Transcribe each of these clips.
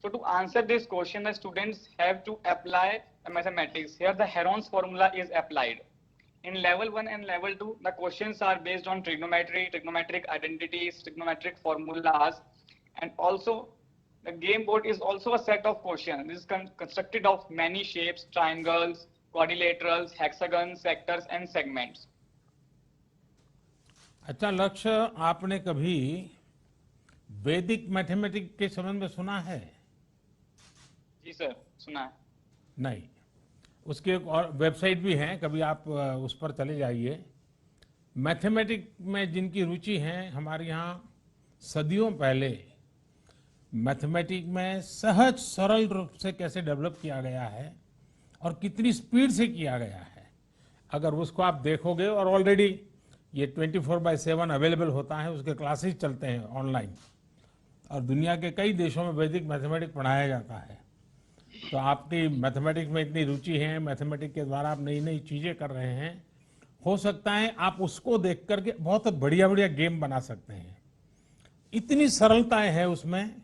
So to answer this question, the students have to apply mathematics. Here the Heron's formula is applied. In level 1 and level 2, the questions are based on trigonometry, trigonometric identities, trigonometric formulas, and also the game board is also a set of questions. This is constructed of many shapes, triangles, quadrilaterals, hexagons, sectors, and segments. अच्छा लक्ष्य, आपने कभी वैदिक mathematics के संबंध में सुना है? जी सर, सुना है। नहीं, उसकी एक और वेबसाइट भी है, कभी आप उस पर चले जाइए। मैथमेटिक्स में जिनकी रुचि है, हमारे यहाँ सदियों पहले मैथमेटिक्स में सहज सरल रूप से कैसे डेवलप किया गया है और कितनी स्पीड से किया गया है, अगर उसको आप देखोगे, और ऑलरेडी ये 24/7 अवेलेबल होता है, उसके क्लासेस चलते हैं ऑनलाइन, और दुनिया के कई देशों में वैदिक मैथमेटिक्स पढ़ाया जाता है। तो आपकी मैथमेटिक्स में इतनी रुचि है, मैथमेटिक्स के द्वारा आप नई नई चीज़ें कर रहे हैं, हो सकता है आप उसको देख करके बहुत बढ़िया बढ़िया गेम बना सकते हैं। इतनी सरलताएं है उसमें,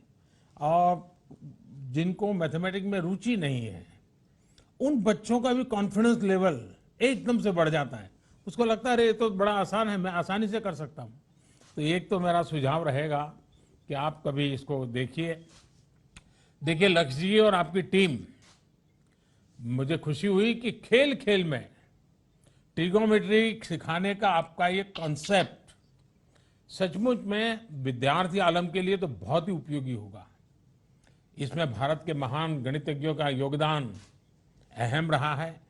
और जिनको मैथमेटिक्स में रुचि नहीं है, उन बच्चों का भी कॉन्फिडेंस लेवल एकदम से बढ़ जाता है। उसको लगता है अरे ये तो बड़ा आसान है, मैं आसानी से कर सकता हूँ। तो एक तो मेरा सुझाव रहेगा कि आप कभी इसको देखिए। देखिए लक्ष्य जी और आपकी टीम, मुझे खुशी हुई कि खेल खेल में ट्रिगोनोमेट्री सिखाने का आपका ये कॉन्सेप्ट सचमुच में विद्यार्थी आलम के लिए तो बहुत ही उपयोगी होगा। इसमें भारत के महान गणितज्ञों का योगदान अहम रहा है,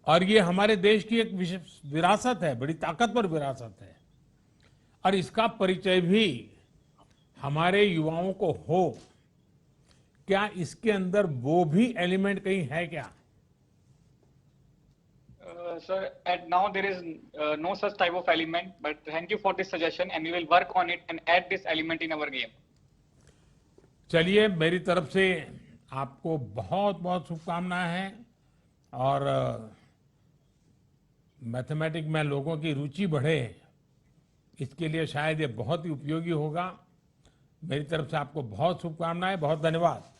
और ये हमारे देश की एक विशेष विरासत है, बड़ी ताकतवर विरासत है, और इसका परिचय भी हमारे युवाओं को हो। क्या इसके अंदर वो भी एलिमेंट कहीं है क्या? Sir, at now there is no such type of element, but thank you for this suggestion and we will work on it and add this element in our game. चलिए, मेरी तरफ से आपको बहुत बहुत शुभकामनाएं हैं, और मैथमेटिक्स में लोगों की रुचि बढ़े, इसके लिए शायद ये बहुत ही उपयोगी होगा। मेरी तरफ से आपको बहुत शुभकामनाएं, बहुत धन्यवाद।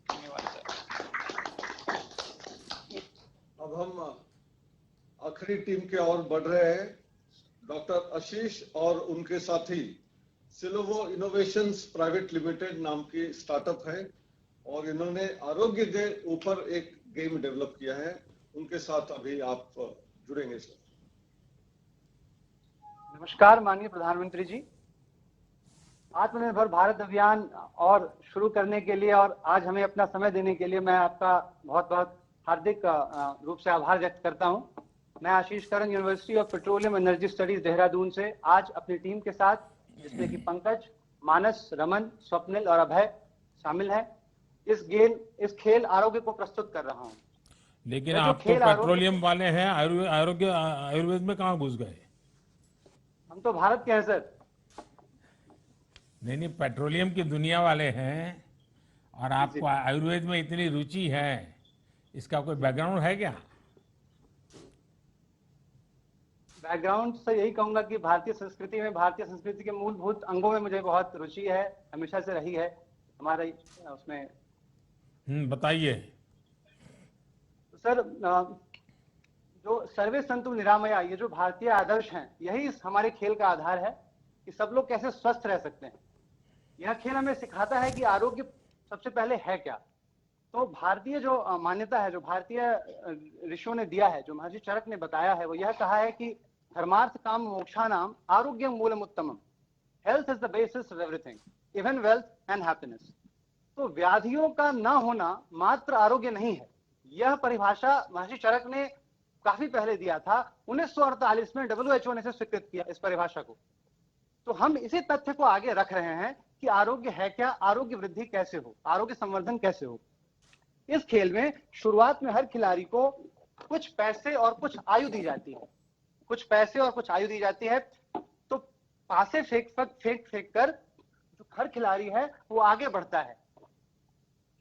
धन्यवाद सर। अब हम आखिरी टीम के ओर बढ़ रहे हैं। डॉक्टर आशीष और उनके साथी सिलोवो इनोवेशंस प्राइवेट लिमिटेड नाम की स्टार्टअप है, और इन्होंने आरोग्य के ऊपर एक गेम डेवलप किया है। उनके साथ अभी आप जुड़ेंगे सर। नमस्कार माननीय प्रधानमंत्री जी, आत्मनिर्भर भारत अभियान और शुरू करने के लिए और आज हमें अपना समय देने के लिए मैं आपका बहुत बहुत हार्दिक रूप से आभार व्यक्त करता हूं। मैं Ashish Karan, university of petroleum energy studies Dehradun से आज अपनी टीम के साथ, जिसमें कि पंकज, मानस, रमन, स्वप्निल और अभय शामिल हैं, इस खेल आरोग्य को प्रस्तुत कर रहा हूं। लेकिन आप तो पेट्रोलियम वाले हैं, आयुर्वेद में कहाँ घुस गए? हम तो भारत के हैं सर। नहीं, पेट्रोलियम की दुनिया वाले हैं, और आपको आयुर्वेद में इतनी रुचि है, इसका कोई बैकग्राउंड है क्या? बैकग्राउंड से यही कहूंगा कि भारतीय संस्कृति के मूलभूत अंगों में मुझे बहुत रुचि है, हमेशा से रही है हमारे उसमें। बताइए सर। जो सर्वे संतु निरामया, ये जो भारतीय आदर्श हैं, यही हमारे खेल का आधार है कि सब लोग कैसे स्वस्थ रह सकते हैं। यह खेल हमें सिखाता है कि आरोग्य सबसे पहले है क्या। तो भारतीय जो मान्यता है, जो भारतीय ऋषियों ने दिया है, जो महर्षि चरक ने बताया है, वो यह कहा है कि धर्मार्थ काम मोक्षानाम आरोग्य मूलम उत्तमम। Health is the basis of everything, even wealth and happiness. तो व्याधियों का न होना मात्र आरोग्य नहीं है। यह परिभाषा महर्षि चरक ने काफी पहले दिया था। 1948 में WHO ने इसे स्वीकृत किया, इस परिभाषा को। तो हम इसी तथ्य को आगे रख रहे हैं कि आरोग्य है क्या, आरोग्य वृद्धि कैसे हो, आरोग्य संवर्धन कैसे हो। इस खेल में शुरुआत में हर खिलाड़ी को कुछ पैसे और कुछ आयु दी जाती है। तो पासे फेंक कर जो हर खिलाड़ी है वो आगे बढ़ता है।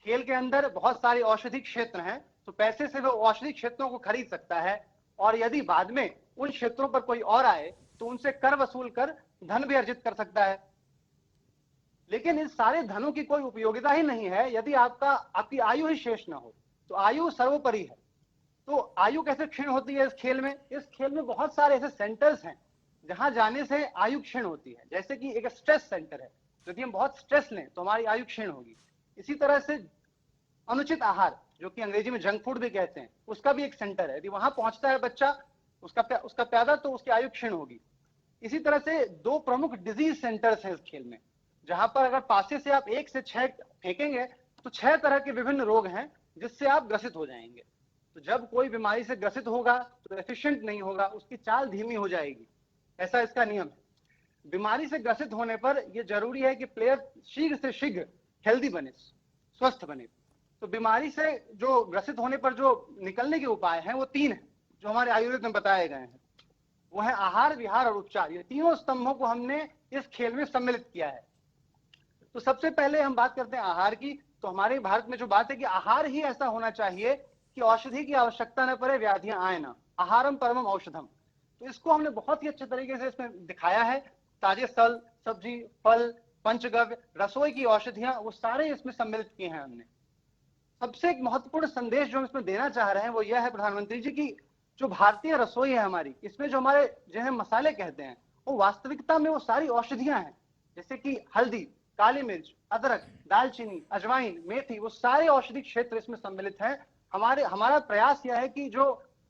खेल के अंदर बहुत सारे औषधि क्षेत्र हैं, तो पैसे से वो औषधि क्षेत्रों को खरीद सकता है, और यदि बाद में उन क्षेत्रों पर कोई और आए तो उनसे कर वसूल कर धन भी अर्जित कर सकता है। लेकिन इस सारे धनों की कोई उपयोगिता ही नहीं है यदि आपकी आयु ही शेष ना हो। तो आयु सर्वोपरि है। तो आयु कैसे क्षीण होती है इस खेल में? इस खेल में बहुत सारे ऐसे सेंटर्स हैं जहां जाने से आयु क्षीण होती है। जैसे कि एक स्ट्रेस सेंटर है, यदि हम बहुत स्ट्रेस लें तो हमारी आयु क्षीण होगी। इसी तरह से अनुचित आहार, जो कि अंग्रेजी में जंक फूड भी कहते हैं, उसका भी एक सेंटर है। यदि वहां पहुंचता है बच्चा उसका प्यादा, तो उसकी आयु क्षीण होगी। इसी तरह से दो प्रमुख डिजीज सेंटर्स हैं इस खेल में, जहां पर अगर पासे से आप 1 से 6 फेंकेंगे तो 6 तरह के विभिन्न रोग हैं जिससे आप ग्रसित हो जाएंगे। तो जब कोई बीमारी से ग्रसित होगा तो एफिशिएंट नहीं होगा, उसकी चाल धीमी हो जाएगी, ऐसा इसका नियम है। बीमारी से ग्रसित होने पर यह जरूरी है कि प्लेयर शीघ्र से शीघ्र हेल्दी बने, स्वस्थ बने। तो बीमारी से जो ग्रसित होने पर जो निकलने के उपाय हैं वो 3 हैं जो हमारे आयुर्वेद में बताए गए हैं। वो है आहार, विहार और उपचार। ये तीनों स्तंभों को हमने इस खेल में सम्मिलित किया है। तो सबसे पहले हम बात करते हैं आहार की। तो हमारे भारत में जो बात है कि आहार ही ऐसा होना चाहिए कि औषधि की आवश्यकता न पड़े, व्याधियां आए ना। आहारम परमम औषधम, तो इसको हमने बहुत ही अच्छे तरीके से इसमें दिखाया है। ताजे फल, सब्जी, फल, पंचगव्य, रसोई की औषधियां, वो सारे इसमें सम्मिलित किए हैं हमने। सबसे एक महत्वपूर्ण संदेश जो हम इसमें देना चाह रहे हैं वो यह है प्रधानमंत्री जी की जो भारतीय रसोई है हमारी, इसमें जो हमारे जिन्हें मसाले कहते हैं वो वास्तविकता में वो सारी औषधियां हैं। जैसे कि हल्दी, काली मिर्च, अदरक, दालचीनी, अजवाइन, मेथी, वो सारे औषधि क्षेत्र इसमें सम्मिलित हैं। हमारा प्रयास यह है कि जो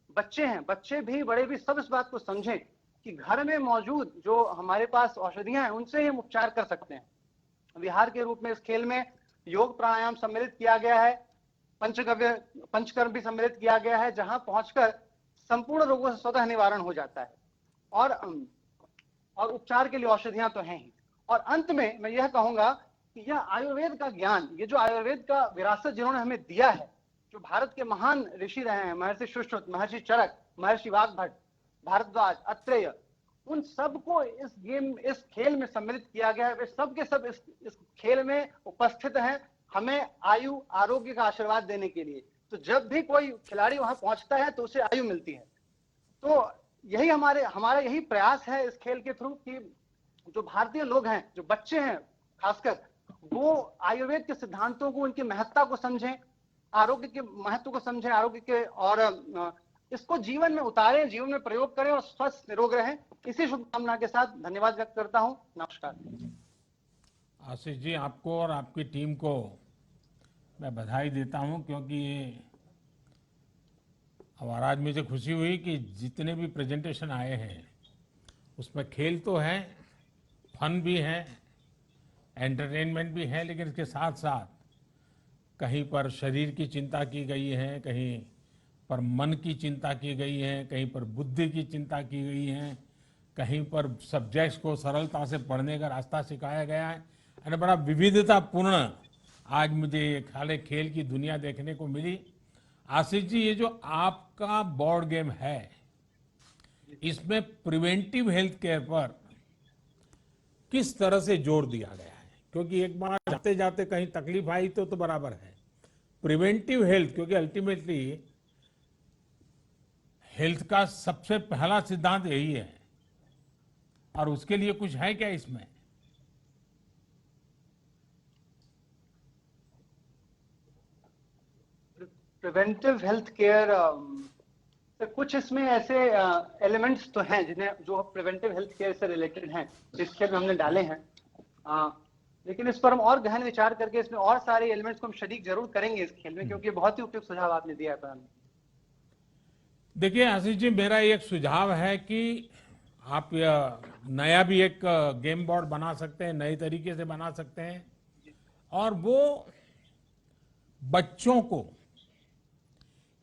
बच्चे हैं, बच्चे भी बड़े भी, सब इस बात को समझें कि घर में मौजूद जो हमारे पास औषधियां हैं उनसे हम उपचार कर सकते हैं। विहार के रूप में इस खेल में योग प्राणायाम सम्मिलित किया गया है, पंचकर्म भी सम्मिलित किया गया है, जहां पहुंचकर संपूर्ण रोगों से स्वतः निवारण हो जाता है। और उपचार के लिए औषधियां तो हैं ही। और अंत में मैं यह कहूंगा कि यह आयुर्वेद का ज्ञान, ये जो आयुर्वेद का विरासत जिन्होंने हमें दिया है, जो भारत के महान ऋषि रहे हैं, महर्षि सुश्रुत, महर्षि चरक, महर्षि वाग्भट, भारद्वाज, अत्रेय, उन सबको इस खेल में सम्मिलित किया गया है। वे सब के सब इस खेल में उपस्थित हैं हमें आयु, आरोग्य का आशीर्वाद देने के लिए। तो जब भी कोई खिलाड़ी वहां पहुंचता है तो उसे आयु मिलती है। तो यही हमारा यही प्रयास है इस खेल के थ्रू कि जो भारतीय लोग हैं, जो बच्चे हैं खासकर, वो आयुर्वेद के सिद्धांतों को, उनकी महत्ता को समझें, आरोग्य के महत्व को समझें, आरोग्य के, और इसको जीवन में उतारें, जीवन में प्रयोग करें और स्वस्थ निरोग रहें। इसी शुभकामना के साथ धन्यवाद व्यक्त करता हूं। नमस्कार। आशीष जी, आपको और आपकी टीम को मैं बधाई देता हूं, क्योंकि और आज मुझे खुशी हुई कि जितने भी प्रेजेंटेशन आए हैं उसमें खेल तो है, फन भी है, एंटरटेनमेंट भी है, लेकिन इसके साथ साथ कहीं पर शरीर की चिंता की गई है, कहीं पर मन की चिंता की गई है, कहीं पर बुद्धि की चिंता की गई है, कहीं पर सब्जेक्ट्स को सरलता से पढ़ने का रास्ता सिखाया गया है। और बड़ा विविधतापूर्ण आज मुझे खाली खेल की दुनिया देखने को मिली। आशीष जी, ये जो आपका बोर्ड गेम है, इसमें प्रिवेंटिव हेल्थ केयर पर किस तरह से जोर दिया गया है? क्योंकि एक बार जाते जाते कहीं तकलीफ आई तो बराबर है। प्रिवेंटिव हेल्थ, क्योंकि अल्टीमेटली हेल्थ का सबसे पहला सिद्धांत यही है, और उसके लिए कुछ है क्या इसमें? प्रिवेंटिव हेल्थ केयर, कुछ इसमें ऐसे एलिमेंट्स तो हैं जिन्हें, जो प्रिवेंटिव हेल्थ केयर से रिलेटेड हैं, इस खेल में हमने डाले हैं। लेकिन इस पर हम और गहन विचार करके इसमें और सारे एलिमेंट्स को हम शरीक जरूर करेंगे इस खेल में, क्योंकि बहुत ही उपयुक्त सुझाव आपने दिया है प्रधानमंत्री। देखिए आशीष जी, मेरा एक सुझाव है कि आप नया भी एक गेम बोर्ड बना सकते हैं, नए तरीके से बना सकते हैं, और वो बच्चों को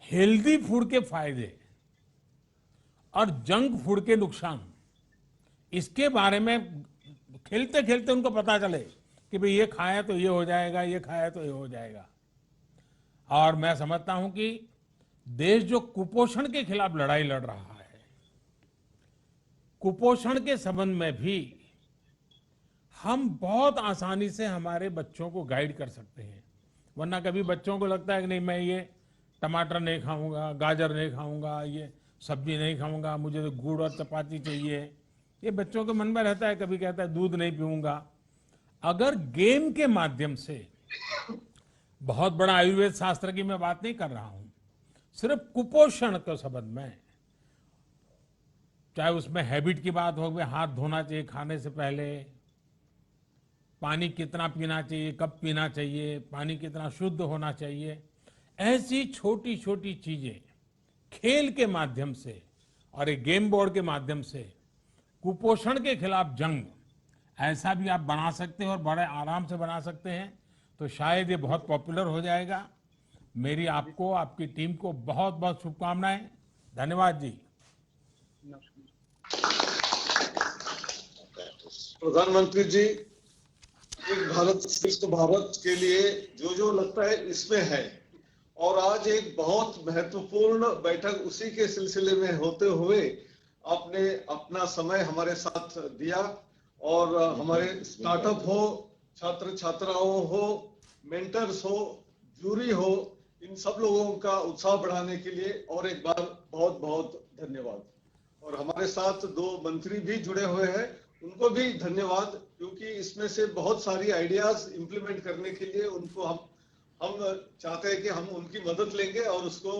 हेल्दी फूड के फायदे और जंक फूड के नुकसान, इसके बारे में खेलते खेलते उनको पता चले कि भाई ये खाया तो ये हो जाएगा, ये खाया तो ये हो जाएगा। और मैं समझता हूं कि देश जो कुपोषण के खिलाफ लड़ाई लड़ रहा है, कुपोषण के संबंध में भी हम बहुत आसानी से हमारे बच्चों को गाइड कर सकते हैं। वरना कभी बच्चों को लगता है कि नहीं, मैं ये टमाटर नहीं खाऊंगा, गाजर नहीं खाऊंगा, ये सब्जी नहीं खाऊंगा, मुझे तो गुड़ और चपाती चाहिए, ये बच्चों के मन में रहता है। कभी कहता है दूध नहीं पीऊंगा। अगर गेम के माध्यम से, बहुत बड़ा आयुर्वेद शास्त्र की मैं बात नहीं कर रहा हूं, सिर्फ कुपोषण के संबंध में, चाहे उसमें हैबिट की बात हो, हाथ धोना चाहिए खाने से पहले, पानी कितना पीना चाहिए, कब पीना चाहिए, पानी कितना शुद्ध होना चाहिए, ऐसी छोटी छोटी चीजें खेल के माध्यम से और एक गेम बोर्ड के माध्यम से कुपोषण के खिलाफ जंग ऐसा भी आप बना सकते हैं और बड़े आराम से बना सकते हैं, तो शायद ये बहुत पॉपुलर हो जाएगा। मेरी आपको, आपकी टीम को बहुत बहुत शुभकामनाएं। धन्यवाद जी। प्रधानमंत्री जी, एक भारत श्रेष्ठ भारत के लिए जो जो लगता है इसमें है, और आज एक बहुत महत्वपूर्ण बैठक उसी के सिलसिले में होते हुए आपने अपना समय हमारे साथ दिया, और हमारे स्टार्टअप हो, छात्र छात्राओं हो, मेंटर्स हो, जूरी हो, इन सब लोगों का उत्साह बढ़ाने के लिए और एक बार बहुत बहुत धन्यवाद। और हमारे साथ 2 मंत्री भी जुड़े हुए हैं, उनको भी धन्यवाद, क्योंकि इसमें से बहुत सारी आइडियाज इंप्लीमेंट करने के लिए उनको हम चाहते हैं कि हम उनकी मदद लेंगे और उसको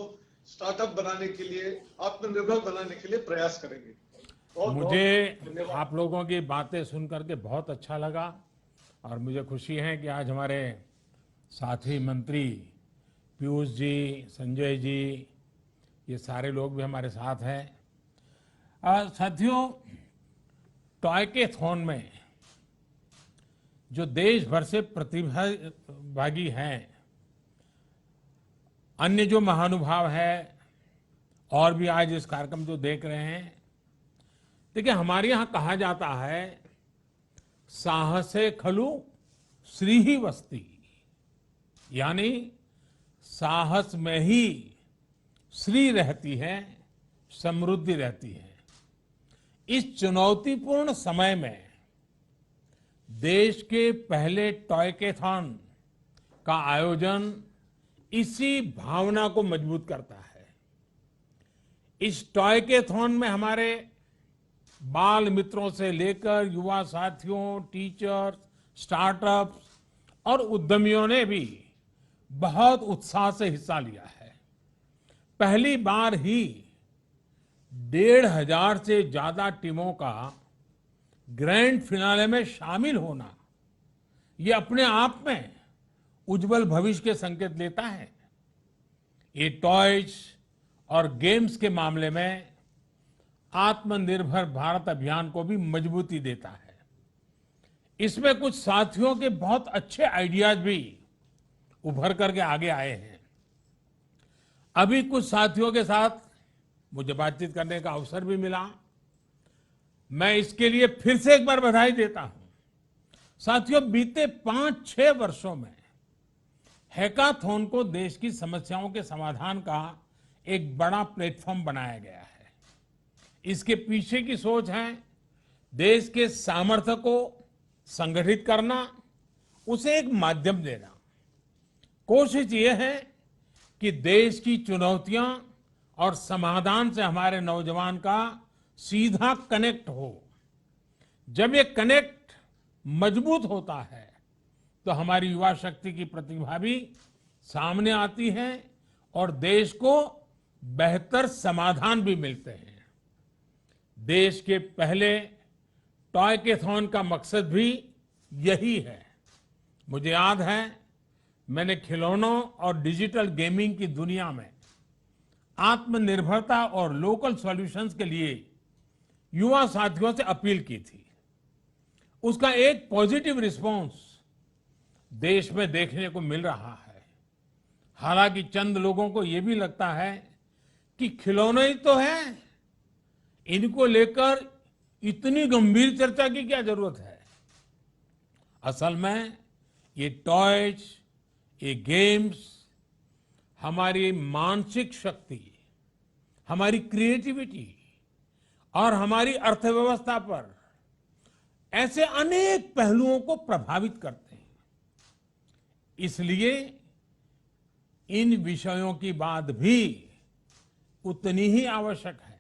स्टार्टअप बनाने के लिए, आत्मनिर्भर बनाने के लिए प्रयास करेंगे। मुझे आप लोगों की बातें सुन करके बहुत अच्छा लगा, और मुझे खुशी है कि आज हमारे साथी मंत्री पीयूष जी, संजय जी, ये सारे लोग भी हमारे साथ हैं। साथियों, टॉयकेथॉन में जो देश भर से प्रतिभागी हैं, अन्य जो महानुभाव है, और भी आज इस कार्यक्रम जो देख रहे हैं, देखिए हमारे यहां कहा जाता है, साहसे खलु श्री ही वस्ती, यानी साहस में ही श्री रहती है, समृद्धि रहती है। इस चुनौतीपूर्ण समय में देश के पहले टॉयकेथॉन का आयोजन इसी भावना को मजबूत करता है। इस टॉयकेथॉन में हमारे बाल मित्रों से लेकर युवा साथियों, टीचर्स, स्टार्टअप्स और उद्यमियों ने भी बहुत उत्साह से हिस्सा लिया है। पहली बार ही 1,500 से ज्यादा टीमों का ग्रैंड फिनाले में शामिल होना, ये अपने आप में उज्जवल भविष्य के संकेत देता है। ये टॉयज और गेम्स के मामले में आत्मनिर्भर भारत अभियान को भी मजबूती देता है। इसमें कुछ साथियों के बहुत अच्छे आइडियाज भी उभर करके आगे आए हैं। अभी कुछ साथियों के साथ मुझे बातचीत करने का अवसर भी मिला, मैं इसके लिए फिर से एक बार बधाई देता हूं। साथियों, बीते 5-6 वर्षों में हैकाथॉन को देश की समस्याओं के समाधान का एक बड़ा प्लेटफॉर्म बनाया गया है। इसके पीछे की सोच है देश के सामर्थ्य को संगठित करना, उसे एक माध्यम देना। कोशिश ये है कि देश की चुनौतियां और समाधान से हमारे नौजवान का सीधा कनेक्ट हो। जब ये कनेक्ट मजबूत होता है तो हमारी युवा शक्ति की प्रतिभा भी सामने आती है और देश को बेहतर समाधान भी मिलते हैं। देश के पहले टॉयकेथॉन का मकसद भी यही है। मुझे याद है, मैंने खिलौनों और डिजिटल गेमिंग की दुनिया में आत्मनिर्भरता और लोकल सॉल्यूशंस के लिए युवा साथियों से अपील की थी। उसका एक पॉजिटिव रिस्पांस देश में देखने को मिल रहा है। हालांकि चंद लोगों को यह भी लगता है कि खिलौने ही तो हैं, इनको लेकर इतनी गंभीर चर्चा की क्या जरूरत है। असल में ये टॉयज, ये गेम्स हमारी मानसिक शक्ति, हमारी क्रिएटिविटी और हमारी अर्थव्यवस्था पर ऐसे अनेक पहलुओं को प्रभावित करते हैं। इसलिए इन विषयों की बात भी उतनी ही आवश्यक है।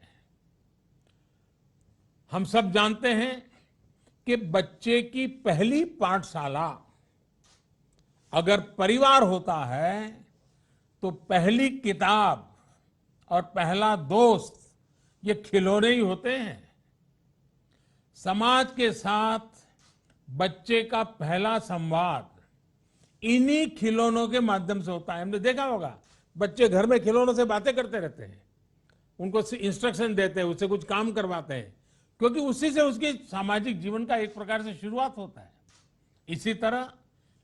हम सब जानते हैं कि बच्चे की पहली पाठशाला अगर परिवार होता है तो पहली किताब और पहला दोस्त ये खिलौने ही होते हैं। समाज के साथ बच्चे का पहला संवाद इन्हीं खिलौनों के माध्यम से होता है। हमने देखा होगा बच्चे घर में खिलौनों से बातें करते रहते हैं, उनको इंस्ट्रक्शन देते हैं, उससे कुछ काम करवाते हैं, क्योंकि उसी से उसके सामाजिक जीवन का एक प्रकार से शुरुआत होता है। इसी तरह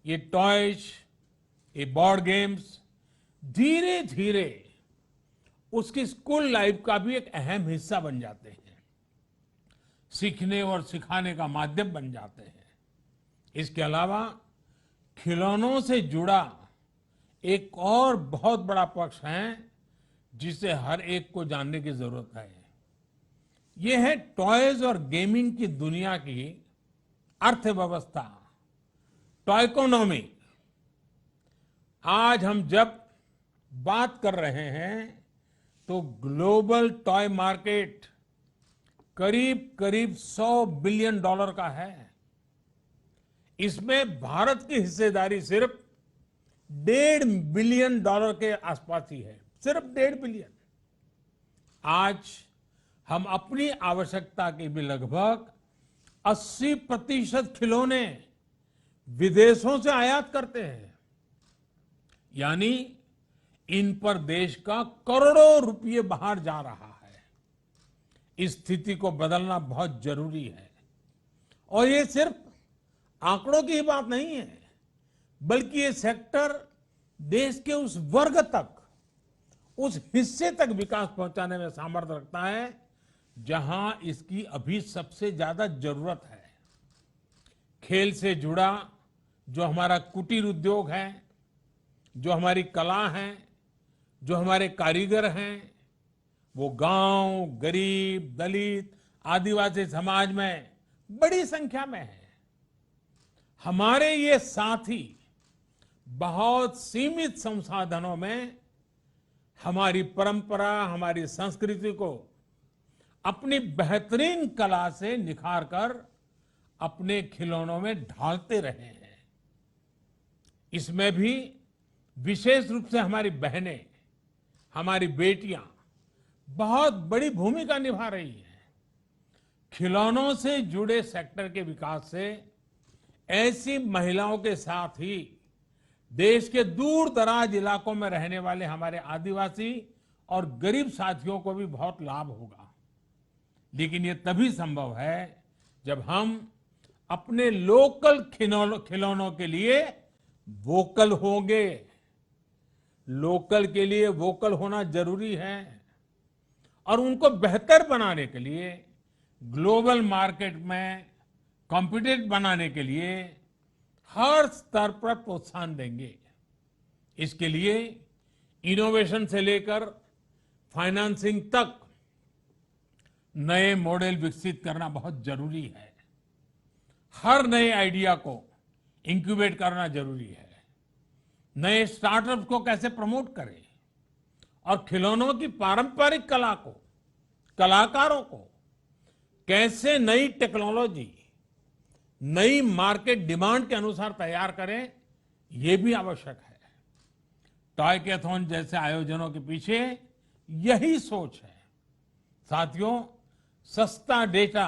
ये टॉयज, ये बोर्ड गेम्स धीरे धीरे उसकी स्कूल लाइफ का भी एक अहम हिस्सा बन जाते हैं, सीखने और सिखाने का माध्यम बन जाते हैं। इसके अलावा खिलौनों से जुड़ा एक और बहुत बड़ा पक्ष है जिसे हर एक को जानने की जरूरत है। यह है टॉयज और गेमिंग की दुनिया की अर्थव्यवस्था, टॉयकोनॉमी। आज हम जब बात कर रहे हैं तो ग्लोबल टॉय मार्केट करीब करीब $100 बिलियन का है। इसमें भारत की हिस्सेदारी सिर्फ $1.5 बिलियन के आसपास ही है, सिर्फ 1.5 बिलियन। आज हम अपनी आवश्यकता के भी लगभग 80% खिलौने विदेशों से आयात करते हैं, यानी इन पर देश का करोड़ों रुपये बाहर जा रहा है। इस स्थिति को बदलना बहुत जरूरी है। और ये सिर्फ आंकड़ों की ही बात नहीं है, बल्कि ये सेक्टर देश के उस वर्ग तक, उस हिस्से तक विकास पहुंचाने में सामर्थ्य रखता है जहां इसकी अभी सबसे ज्यादा जरूरत है। खेल से जुड़ा जो हमारा कुटीर उद्योग है, जो हमारी कला है, जो हमारे कारीगर हैं, वो गांव, गरीब, दलित, आदिवासी समाज में बड़ी संख्या में है। हमारे ये साथी बहुत सीमित संसाधनों में हमारी परंपरा, हमारी संस्कृति को अपनी बेहतरीन कला से निखार कर अपने खिलौनों में ढालते रहे हैं। इसमें भी विशेष रूप से हमारी बहनें, हमारी बेटियां बहुत बड़ी भूमिका निभा रही हैं। खिलौनों से जुड़े सेक्टर के विकास से ऐसी महिलाओं के साथ ही देश के दूर दराज इलाकों में रहने वाले हमारे आदिवासी और गरीब साथियों को भी बहुत लाभ होगा। लेकिन ये तभी संभव है जब हम अपने लोकल खिलौनों के लिए वोकल होंगे। लोकल के लिए वोकल होना जरूरी है और उनको बेहतर बनाने के लिए, ग्लोबल मार्केट में कॉम्पिटिटिव बनाने के लिए हर स्तर पर प्रोत्साहन देंगे। इसके लिए इनोवेशन से लेकर फाइनेंसिंग तक नए मॉडल विकसित करना बहुत जरूरी है। हर नए आइडिया को इंक्यूबेट करना जरूरी है। नए स्टार्टअप को कैसे प्रमोट करें और खिलौनों की पारंपरिक कला को, कलाकारों को कैसे नई टेक्नोलॉजी, नई मार्केट डिमांड के अनुसार तैयार करें, ये भी आवश्यक है। टॉय कैथॉन जैसे आयोजनों के पीछे यही सोच है। साथियों, सस्ता डेटा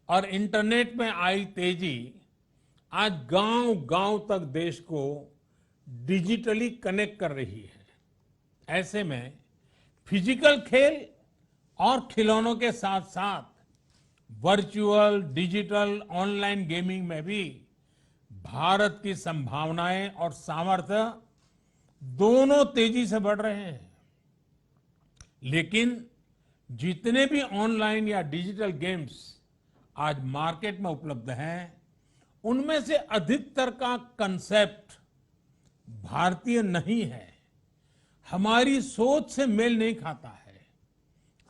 और इंटरनेट में आई तेजी आज गांव-गांव तक देश को डिजिटली कनेक्ट कर रही है। ऐसे में फिजिकल खेल और खिलौनों के साथ साथ वर्चुअल, डिजिटल, ऑनलाइन गेमिंग में भी भारत की संभावनाएं और सामर्थ्य दोनों तेजी से बढ़ रहे हैं। लेकिन जितने भी ऑनलाइन या डिजिटल गेम्स आज मार्केट में उपलब्ध हैं, उनमें से अधिकतर का कंसेप्ट भारतीय नहीं है, हमारी सोच से मेल नहीं खाता है।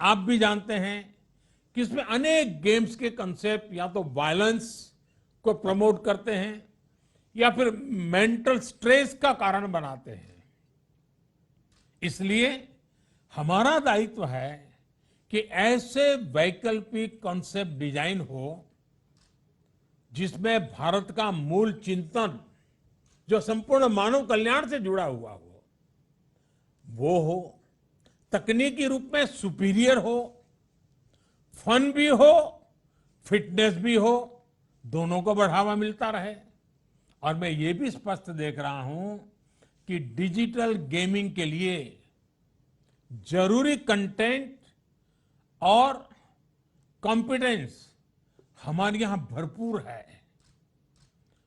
आप भी जानते हैं कि इसमें अनेक गेम्स के कंसेप्ट या तो वायलेंस को प्रमोट करते हैं या फिर मेंटल स्ट्रेस का कारण बनाते हैं। इसलिए हमारा दायित्व है कि ऐसे वैकल्पिक कॉन्सेप्ट डिजाइन हो जिसमें भारत का मूल चिंतन जो संपूर्ण मानव कल्याण से जुड़ा हुआ हो, वो हो, तकनीकी रूप में सुपीरियर हो, फन भी हो, फिटनेस भी हो, दोनों को बढ़ावा मिलता रहे। और मैं ये भी स्पष्ट देख रहा हूं कि डिजिटल गेमिंग के लिए जरूरी कंटेंट और कॉम्पिटेंस हमारे यहां भरपूर है।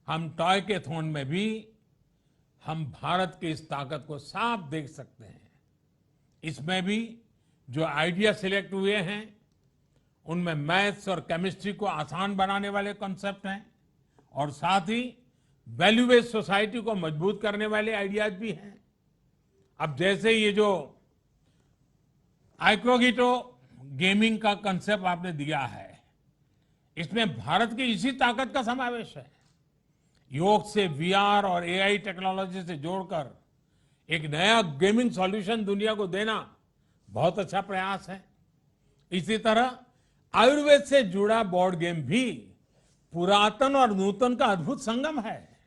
हम टॉय के थॉन में भी हम भारत की इस ताकत को साफ देख सकते हैं। इसमें भी जो आइडिया सिलेक्ट हुए हैं उनमें मैथ्स और केमिस्ट्री को आसान बनाने वाले कॉन्सेप्ट हैं और साथ ही वैल्यू बेस्ड सोसाइटी को मजबूत करने वाले आइडियाज भी हैं। अब जैसे ये जो आइक्रोगिटो गेमिंग का कंसेप्ट आपने दिया है, इसमें भारत की इसी ताकत का समावेश है। योग से वीआर और एआई टेक्नोलॉजी से जोड़कर एक नया गेमिंग सॉल्यूशन दुनिया को देना बहुत अच्छा प्रयास है। इसी तरह आयुर्वेद से जुड़ा बोर्ड गेम भी पुरातन और नूतन का अद्भुत संगम है।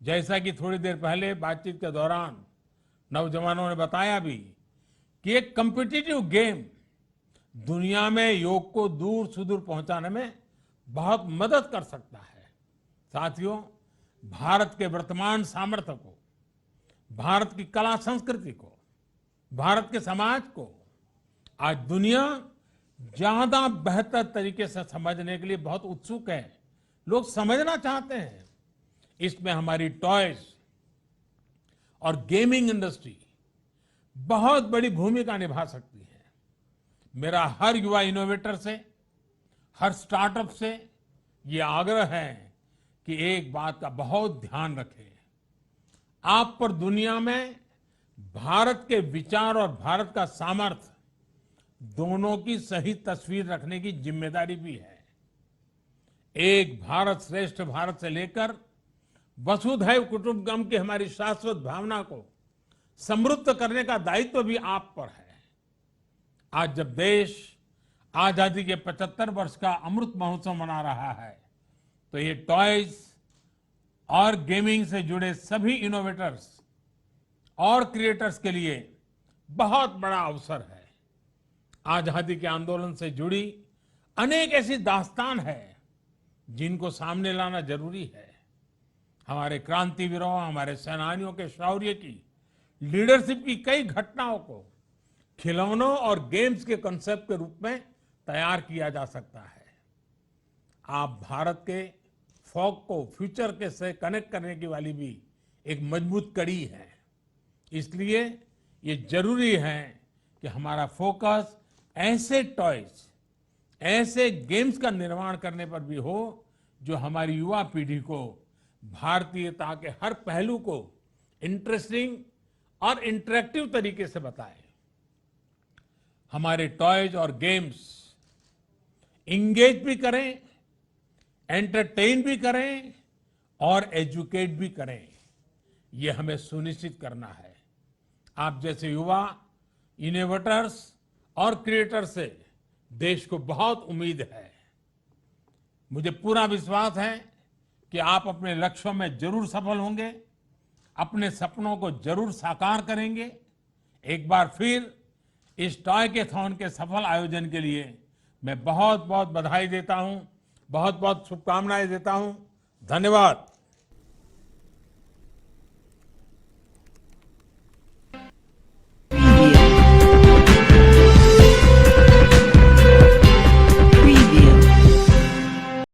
जैसा कि थोड़ी देर पहले बातचीत के दौरान नौजवानों ने बताया भी कि एक कॉम्पिटिटिव गेम दुनिया में योग को दूर सुदूर पहुंचाने में बहुत मदद कर सकता है। साथियों, भारत के वर्तमान सामर्थ्य को, भारत की कला संस्कृति को, भारत के समाज को आज दुनिया ज्यादा बेहतर तरीके से समझने के लिए बहुत उत्सुक है। लोग समझना चाहते हैं। इसमें हमारी टॉयज और गेमिंग इंडस्ट्री बहुत बड़ी भूमिका निभा सकती है। मेरा हर युवा इनोवेटर से, हर स्टार्टअप से ये आग्रह है कि एक बात का बहुत ध्यान रखें। आप पर दुनिया में भारत के विचार और भारत का सामर्थ्य दोनों की सही तस्वीर रखने की जिम्मेदारी भी है। एक भारत श्रेष्ठ भारत से लेकर वसुधैव कुटुंबकम की हमारी शाश्वत भावना को समृद्ध करने का दायित्व भी आप पर है। आज जब देश आजादी के 75 वर्ष का अमृत महोत्सव मना रहा है, तो ये टॉयज और गेमिंग से जुड़े सभी इनोवेटर्स और क्रिएटर्स के लिए बहुत बड़ा अवसर है। आजादी के आंदोलन से जुड़ी अनेक ऐसी दास्तान है जिनको सामने लाना जरूरी है। हमारे क्रांतिवीरों, हमारे सेनानियों के शौर्य की, लीडरशिप की कई घटनाओं को खिलौनों और गेम्स के कॉन्सेप्ट के रूप में तैयार किया जा सकता है। आप भारत के फोक को फ्यूचर के से कनेक्ट करने की वाली भी एक मजबूत कड़ी है। इसलिए ये जरूरी है कि हमारा फोकस ऐसे टॉयज, ऐसे गेम्स का निर्माण करने पर भी हो जो हमारी युवा पीढ़ी को भारतीयता के हर पहलू को इंटरेस्टिंग और इंटरेक्टिव तरीके से बताए। हमारे टॉयज और गेम्स इंगेज भी करें, एंटरटेन भी करें और एजुकेट भी करें। ये हमें सुनिश्चित करना है। आप जैसे युवा इनोवेटर्स और क्रिएटर्स से देश को बहुत उम्मीद है। मुझे पूरा विश्वास है कि आप अपने लक्ष्यों में जरूर सफल होंगे, अपने सपनों को जरूर साकार करेंगे। एक बार फिर इस टॉय के थॉन के सफल आयोजन के लिए मैं बहुत बहुत बधाई देता हूं, बहुत बहुत शुभकामनाएं देता हूं। धन्यवाद।